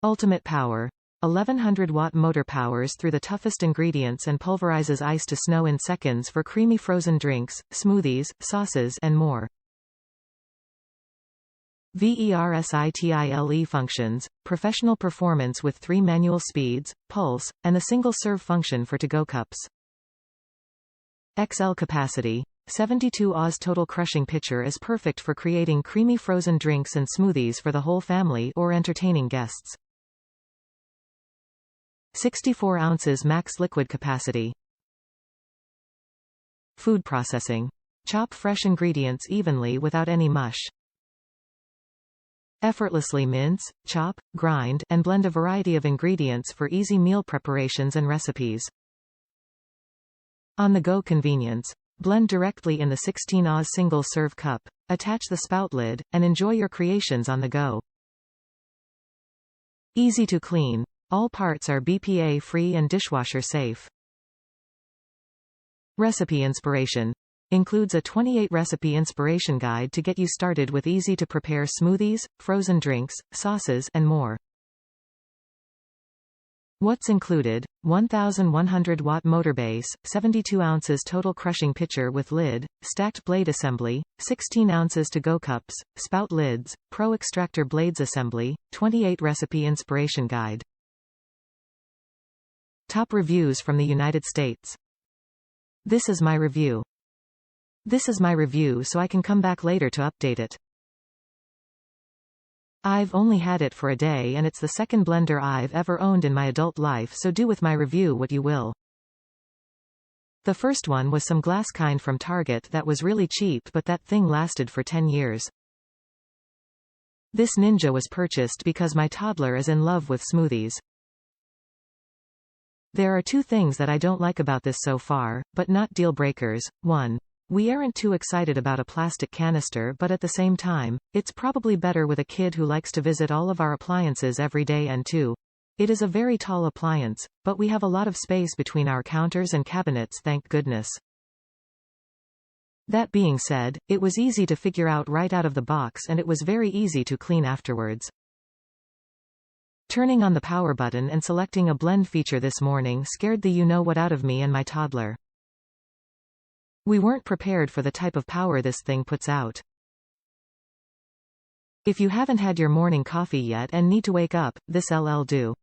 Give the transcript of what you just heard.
Ultimate power. 1100-watt motor powers through the toughest ingredients and pulverizes ice to snow in seconds for creamy frozen drinks, smoothies, sauces, and more. VERSITILE functions, professional performance with 3 manual speeds, pulse, and a single serve function for to-go cups. XL capacity. 72 Oz total crushing pitcher is perfect for creating creamy frozen drinks and smoothies for the whole family or entertaining guests. 64 ounces max liquid capacity. Food processing. Chop fresh ingredients evenly without any mush. Effortlessly mince, chop, grind, and blend a variety of ingredients for easy meal preparations and recipes. On-the-go convenience. Blend directly in the 16 Oz single-serve cup, attach the spout lid, and enjoy your creations on the go. Easy to clean. All parts are BPA-free and dishwasher-safe. Recipe inspiration. Includes a 28-recipe inspiration guide to get you started with easy-to-prepare smoothies, frozen drinks, sauces, and more. What's included? 1100-watt motor base, 72 ounces total crushing pitcher with lid, stacked blade assembly, 16 ounces to-go cups, spout lids, pro extractor blades assembly, 28-recipe inspiration guide. Top reviews from the United States. This is my review. This is my review, so I can come back later to update it. I've only had it for a day and it's the second blender I've ever owned in my adult life, so do with my review what you will. The first one was some glass kind from Target that was really cheap, but that thing lasted for 10 years. This Ninja was purchased because my toddler is in love with smoothies. There are 2 things that I don't like about this so far, but not deal breakers. 1. We aren't too excited about a plastic canister, but at the same time, it's probably better with a kid who likes to visit all of our appliances every day, and 2. It is a very tall appliance, but we have a lot of space between our counters and cabinets, thank goodness. That being said, it was easy to figure out right out of the box and it was very easy to clean afterwards. Turning on the power button and selecting a blend feature this morning scared the you-know-what out of me and my toddler. We weren't prepared for the type of power this thing puts out. If you haven't had your morning coffee yet and need to wake up, this'll do.